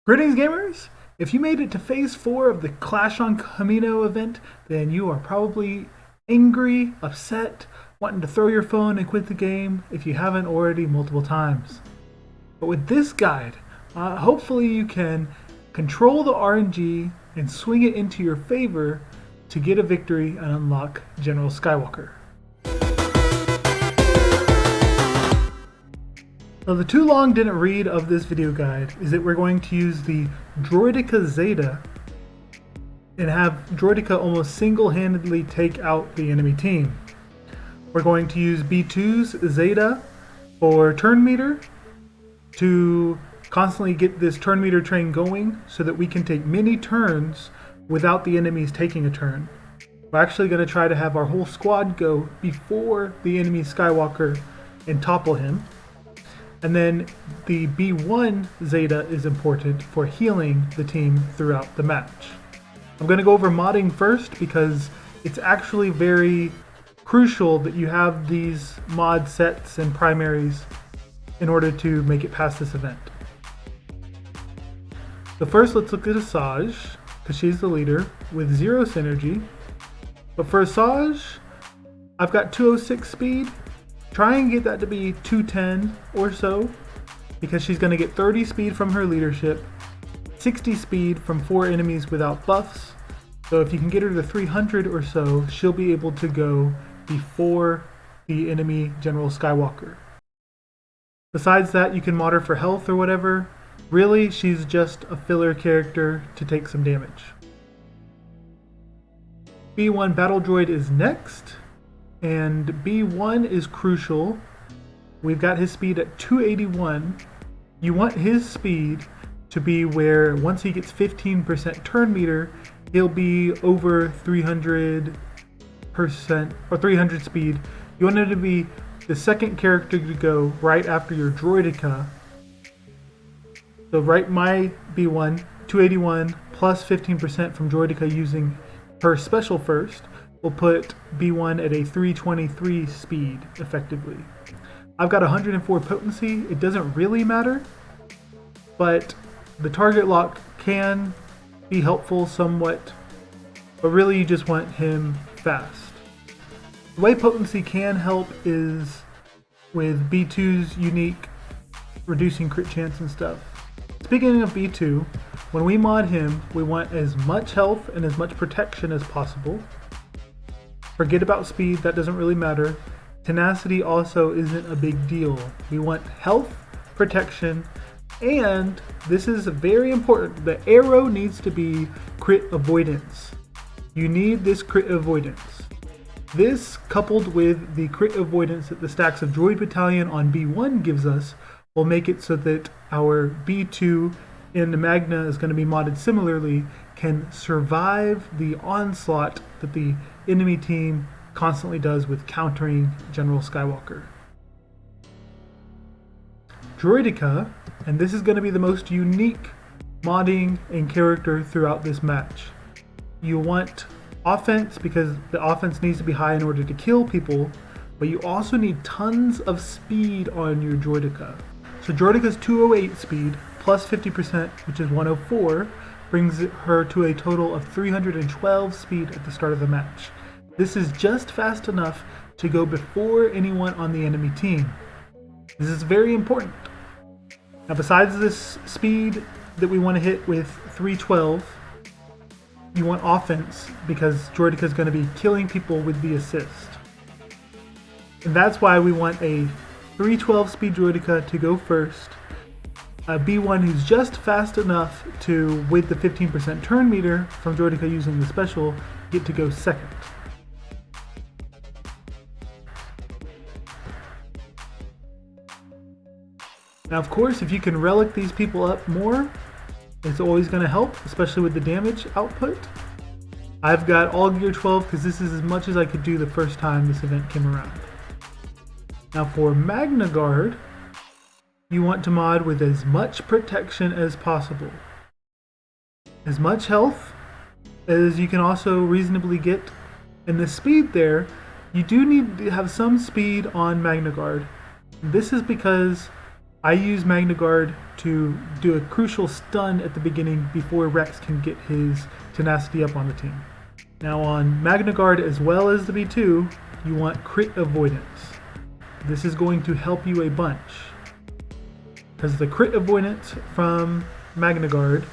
Greetings, gamers! If you made it to Phase 4 of the Clash on Kamino event, then you are probably angry, upset, wanting to throw your phone and quit the game if you haven't already multiple times. But with this guide, hopefully you can control the RNG and swing it into your favor to get a victory and unlock General Skywalker. Now, the too long didn't read of this video guide is that we're going to use the Droideka Zeta and have Droideka almost single-handedly take out the enemy team. We're going to use B2's Zeta for turn meter to constantly get this turn meter train going so that we can take many turns without the enemies taking a turn. We're actually going to try to have our whole squad go before the enemy Skywalker and topple him. And then the B1 Zeta is important for healing the team throughout the match. I'm going to go over modding first because it's actually very crucial that you have these mod sets and primaries in order to make it past this event. So first let's look at Asajj, because she's the leader, with 0 synergy. But for Asajj, I've got 206 speed. Try and get that to be 210 or so, because she's going to get 30 speed from her leadership, 60 speed from 4 enemies without buffs. So if you can get her to 300 or so, she'll be able to go before the enemy General Skywalker. Besides that, you can mod her for health or whatever. Really, she's just a filler character to take some damage. B1 Battle Droid is next. And B1 is crucial. We've got his speed at 281. You want his speed to be where once he gets 15% turn meter, he'll be over 300% or 300 speed. You want him to be the second character to go right after your Droideka. So right, my B1, 281 plus 15% from Droideka using her special first. We'll put B1 at a 323 speed, effectively. I've got 104 potency. It doesn't really matter, but the target lock can be helpful somewhat, but really you just want him fast. The way potency can help is with B2's unique reducing crit chance and stuff. Speaking of B2, when we mod him, we want as much health and as much protection as possible. Forget about speed, that doesn't really matter. Tenacity also isn't a big deal. We want health, protection, and this is very important, the arrow needs to be crit avoidance. You need this crit avoidance. This, coupled with the crit avoidance that the stacks of Droid Battalion on B1 gives us, will make it so that our B2 in the Magna is going to be modded similarly, can survive the onslaught that the enemy team constantly does with countering General Skywalker. Droideka, and this is going to be the most unique modding and character throughout this match. You want offense because the offense needs to be high in order to kill people, but you also need tons of speed on your Droideka. So Droideka's 208 speed plus 50%, which is 104, brings her to a total of 312 speed at the start of the match. This is just fast enough to go before anyone on the enemy team. This is very important. Now, besides this speed that we want to hit with 312, you want offense because Droideka is going to be killing people with the assist. And that's why we want a 312 speed Droideka to go first. A B1 who's just fast enough to, with the 15% turn meter from Droideka using the special, get to go second. Now, of course, if you can relic these people up more, it's always going to help, especially with the damage output. I've got all gear 12 because this is as much as I could do the first time this event came around. Now for Magna Guard, you want to mod with as much protection as possible. As much health as you can also reasonably get. And the speed there, you do need to have some speed on Magna Guard. This is because I use Magna Guard to do a crucial stun at the beginning before Rex can get his tenacity up on the team. Now on Magna Guard as well as the B2, you want crit avoidance. This is going to help you a bunch, because the crit avoidance from Magna Guard,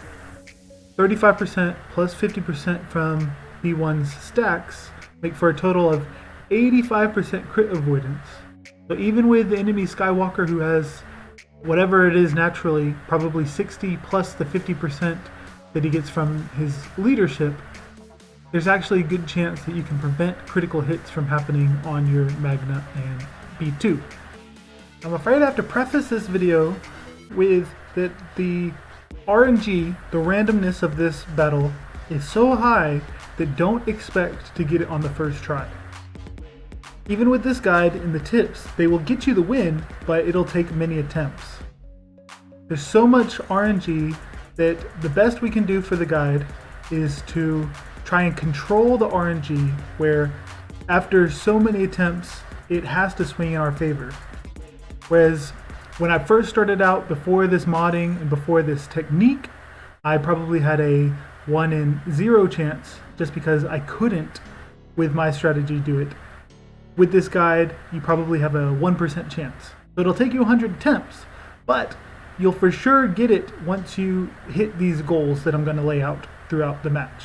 35% plus 50% from B1's stacks, make for a total of 85% crit avoidance. So even with the enemy Skywalker who has whatever it is naturally, probably 60 plus the 50% that he gets from his leadership, there's actually a good chance that you can prevent critical hits from happening on your Magna and B2. I'm afraid I have to preface this video with that the RNG, the randomness of this battle, is so high that don't expect to get it on the first try. Even with this guide and the tips, they will get you the win, but it'll take many attempts. There's so much RNG that the best we can do for the guide is to try and control the RNG, where after so many attempts, it has to swing in our favor. Whereas when I first started out, before this modding and before this technique, I probably had a 1 in 0 chance just because I couldn't, with my strategy, do it. With this guide, you probably have a 1% chance. So it'll take you 100 attempts, but you'll for sure get it once you hit these goals that I'm going to lay out throughout the match.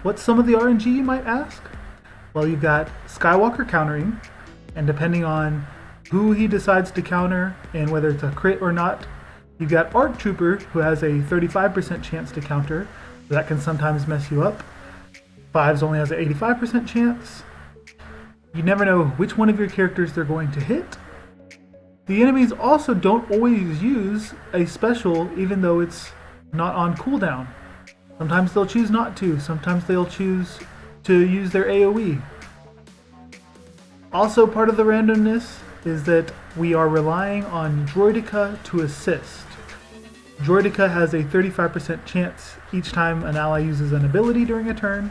What's some of the RNG, you might ask? Well, you've got Skywalker countering, and depending on who he decides to counter and whether it's a crit or not, you've got ARC Trooper, who has a 35% chance to counter, so that can sometimes mess you up. Fives only has an 85% chance. You never know which one of your characters they're going to hit. The enemies also don't always use a special, even though it's not on cooldown. Sometimes they'll choose not to, sometimes they'll choose to use their AoE. Also, part of the randomness is that we are relying on Droideka to assist. Droideka has a 35% chance each time an ally uses an ability during a turn.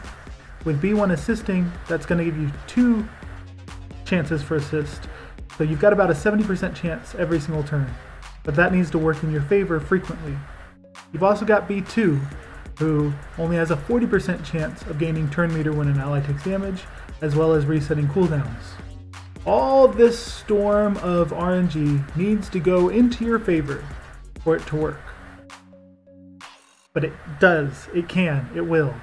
With B1 assisting, that's going to give you 2 chances for assist. So you've got about a 70% chance every single turn, but that needs to work in your favor frequently. You've also got B2, who only has a 40% chance of gaining turn meter when an ally takes damage, as well as resetting cooldowns. All this storm of RNG needs to go into your favor for it to work. But it does, it can, it will.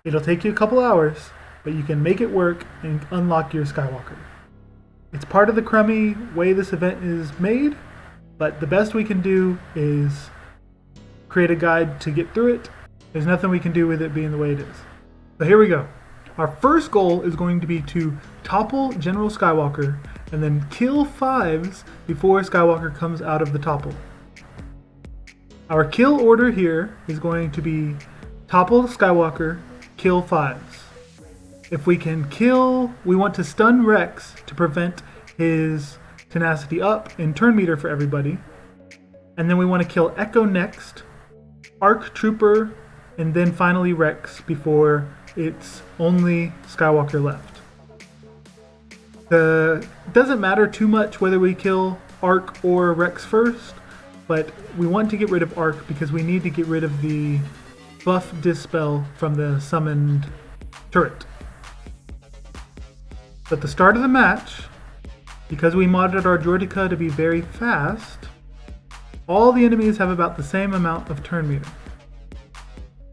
It'll take you a couple hours, but you can make it work and unlock your Skywalker. It's part of the crummy way this event is made, but the best we can do is create a guide to get through it. There's nothing we can do with it being the way it is. So here we go. Our first goal is going to be to topple General Skywalker and then kill 5s before Skywalker comes out of the topple. Our kill order here is going to be topple Skywalker, kill 5s. If we can kill, we want to stun Rex to prevent his tenacity up and turn meter for everybody. And then we want to kill Echo next, ARC Trooper, and then finally Rex before it's only Skywalker left. It doesn't matter too much whether we kill ARC or Rex first, but we want to get rid of ARC because we need to get rid of the buff dispel from the summoned turret. At the start of the match, because we modded our Droideka to be very fast, all the enemies have about the same amount of turn meter.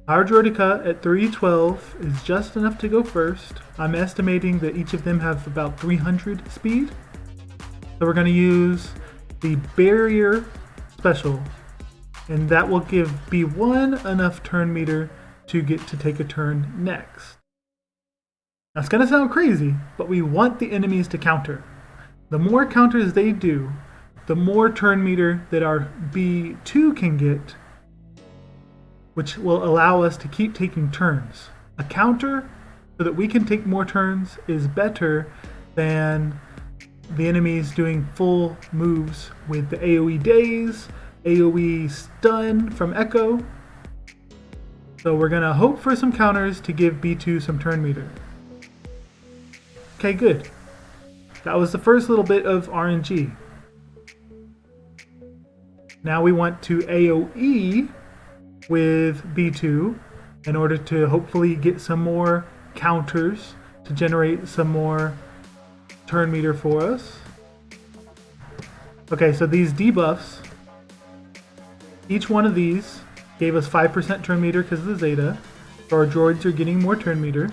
Our Droideka at 312 is just enough to go first. I'm estimating that each of them have about 300 speed. So we're going to use the barrier special, and that will give B1 enough turn meter to get to take a turn next. Now it's going to sound crazy, but we want the enemies to counter. The more counters they do, the more turn meter that our B2 can get, which will allow us to keep taking turns. A counter so that we can take more turns is better than the enemies doing full moves with the AoE daze, AoE stun from Echo. So we're going to hope for some counters to give B2 some turn meter. Okay, good. That was the first little bit of RNG. Now we want to AoE with B2 in order to hopefully get some more counters to generate some more turn meter for us. Okay, so these debuffs, each one of these gave us 5% turn meter because of the Zeta. So our droids are getting more turn meter.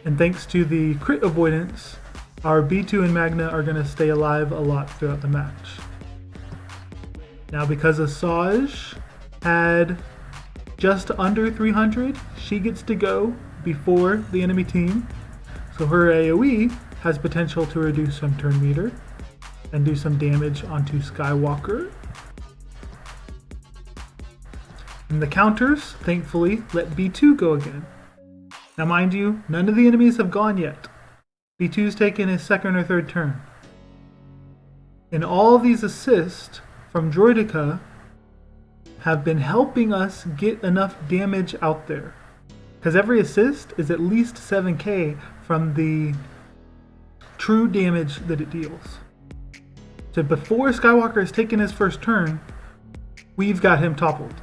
And thanks to the crit avoidance, our B2 and Magna are going to stay alive a lot throughout the match. Now because Asajj had just under 300, she gets to go before the enemy team. So her AoE has potential to reduce some turn meter and do some damage onto Skywalker. And the counters, thankfully, let B2 go again. Now mind you, none of the enemies have gone yet. B2's taken his second or third turn. And all these assists from Droideka have been helping us get enough damage out there. Because every assist is at least 7k from the true damage that it deals. So before Skywalker has taken his first turn, we've got him toppled.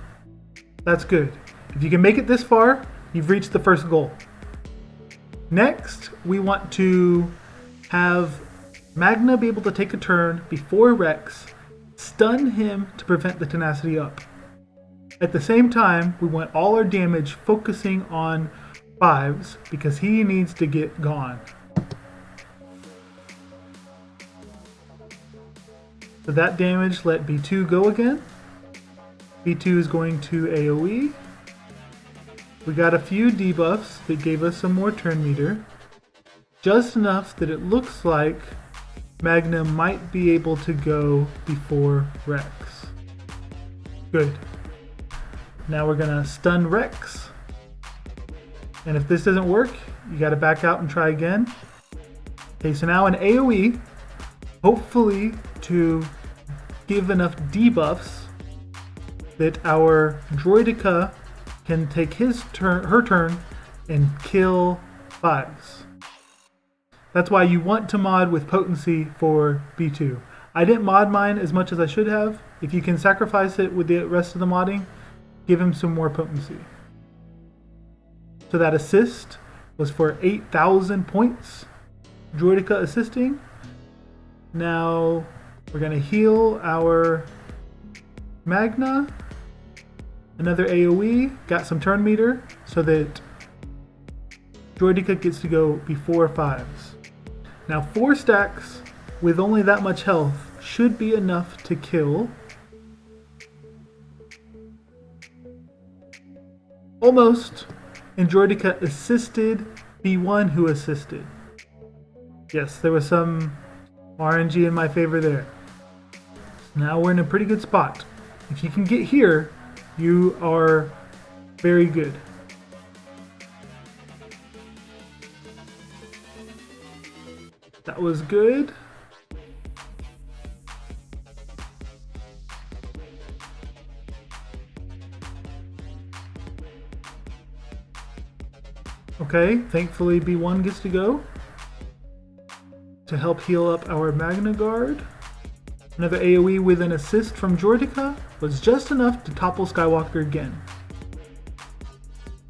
That's good. If you can make it this far, you've reached the first goal. Next, we want to have Magna be able to take a turn before Rex, stun him to prevent the tenacity up. At the same time, we want all our damage focusing on Fives because he needs to get gone. So that damage let B2 go again. B2 is going to AoE. We got a few debuffs that gave us some more turn meter. Just enough that it looks like Magna might be able to go before Rex. Good. Now we're gonna stun Rex. And if this doesn't work, you gotta back out and try again. Okay, so now an AoE, hopefully to give enough debuffs that our Droideka can take her turn and kill Fives. That's why you want to mod with potency for B2. I didn't mod mine as much as I should have. If you can sacrifice it with the rest of the modding, give him some more potency. So that assist was for 8,000 points. Droideka assisting. Now we're going to heal our Magna. Another AoE, got some turn meter so that Droideka gets to go before Fives. Now 4 stacks with only that much health should be enough to kill. Almost. And Droideka assisted B1 who assisted. Yes, there was some RNG in my favor there. Now we're in a pretty good spot. If you can get here, you are very good. That was good. Okay, thankfully B1 gets to go to help heal up our Magna Guard. Another AoE with an assist from Droideka was just enough to topple Skywalker again.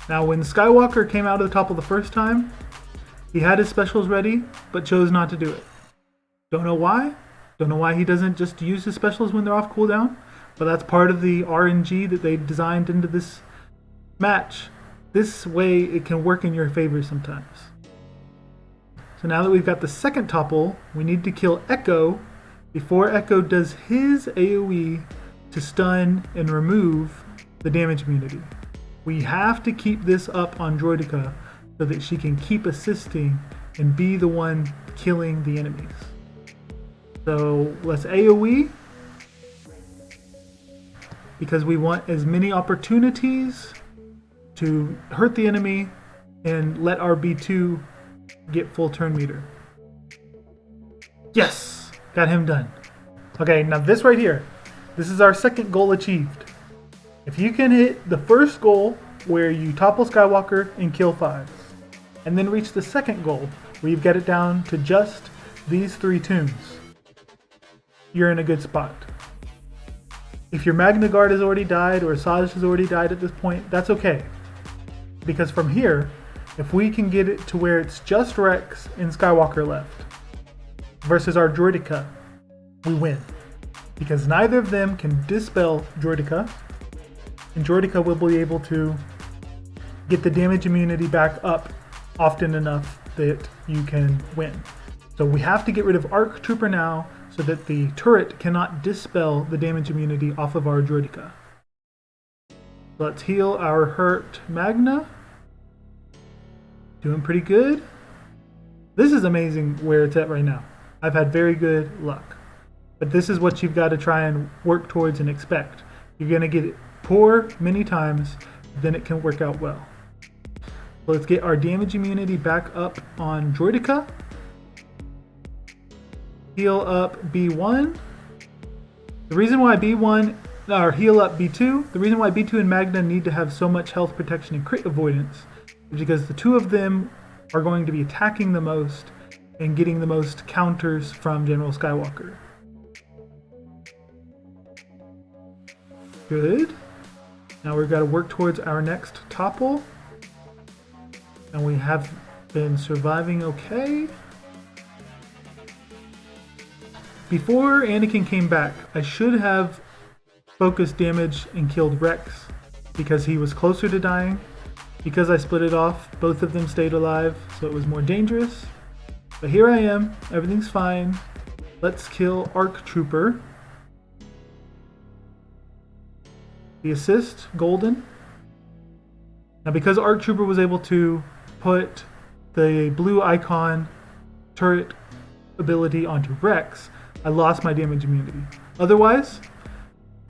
Now when Skywalker came out of the topple the first time, he had his specials ready, but chose not to do it. Don't know why. Don't know why he doesn't just use his specials when they're off cooldown, but that's part of the RNG that they designed into this match. This way it can work in your favor sometimes. So now that we've got the second topple, we need to kill Echo before Echo does his AoE to stun and remove the damage immunity. We have to keep this up on Droideka so that she can keep assisting and be the one killing the enemies. So let's AoE because we want as many opportunities to hurt the enemy and let our B2 get full turn meter. Yes! Got him done. Okay, now this right here, this is our second goal achieved. If you can hit the first goal where you topple Skywalker and kill Fives, and then reach the second goal where you've got it down to just these 3 toons, you're in a good spot. If your Magna Guard has already died or Asajj has already died at this point, that's okay. Because from here, if we can get it to where it's just Rex and Skywalker left versus our Droideka, we win. Because neither of them can dispel Droideka, and Droideka will be able to get the damage immunity back up often enough that you can win. So we have to get rid of Arc Trooper now so that the turret cannot dispel the damage immunity off of our Droideka. Let's heal our hurt Magna. Doing pretty good. This is amazing where it's at right now. I've had very good luck. But this is what you've got to try and work towards and expect. You're going to get it poor many times, then it can work out well. So let's get our damage immunity back up on Droideka. Heal up B1. The reason why B1, or heal up B2, the reason why B2 and Magna need to have so much health protection and crit avoidance is because the two of them are going to be attacking the most and getting the most counters from General Skywalker. Good. Now we've got to work towards our next topple. And we have been surviving okay. Before Anakin came back, I should have focused damage and killed Rex because he was closer to dying. Because I split it off, both of them stayed alive, so it was more dangerous. But here I am, everything's fine. Let's kill Arc Trooper. The assist, golden. Now because Arc Trooper was able to put the blue icon turret ability onto Rex, I lost my damage immunity. Otherwise,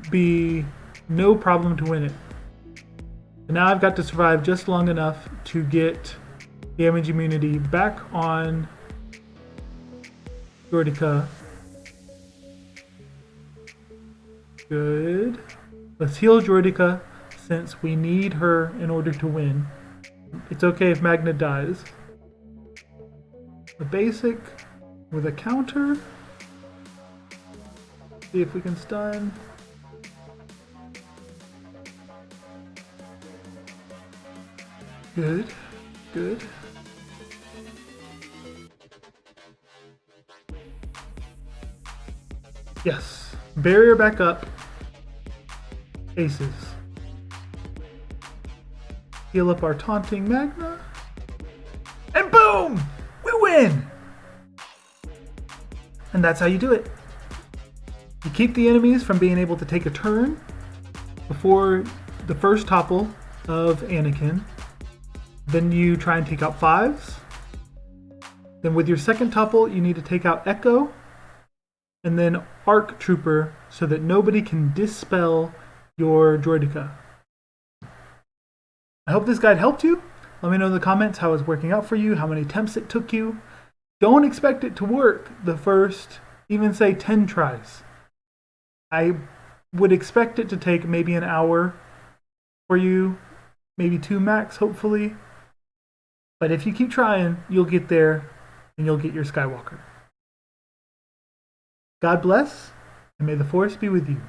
be no problem to win it. And now I've got to survive just long enough to get damage immunity back on Droideka. Good. Let's heal Droideka since we need her in order to win. It's okay if Magna dies. A basic with a counter. See if we can stun. Good, good. Yes, barrier back up. Aces. Heal up our taunting Magna. And boom! We win! And that's how you do it. You keep the enemies from being able to take a turn before the first topple of Anakin. Then you try and take out 5s. Then with your second topple, you need to take out Echo. And then Arc Trooper so that nobody can dispel your Droideka. I hope this guide helped you. Let me know in the comments how it's working out for you, how many attempts it took you. Don't expect it to work the first, even say 10 tries. I would expect it to take maybe an hour for you, maybe 2 max, hopefully. But if you keep trying, you'll get there and you'll get your Skywalker. God bless, and may the Force be with you.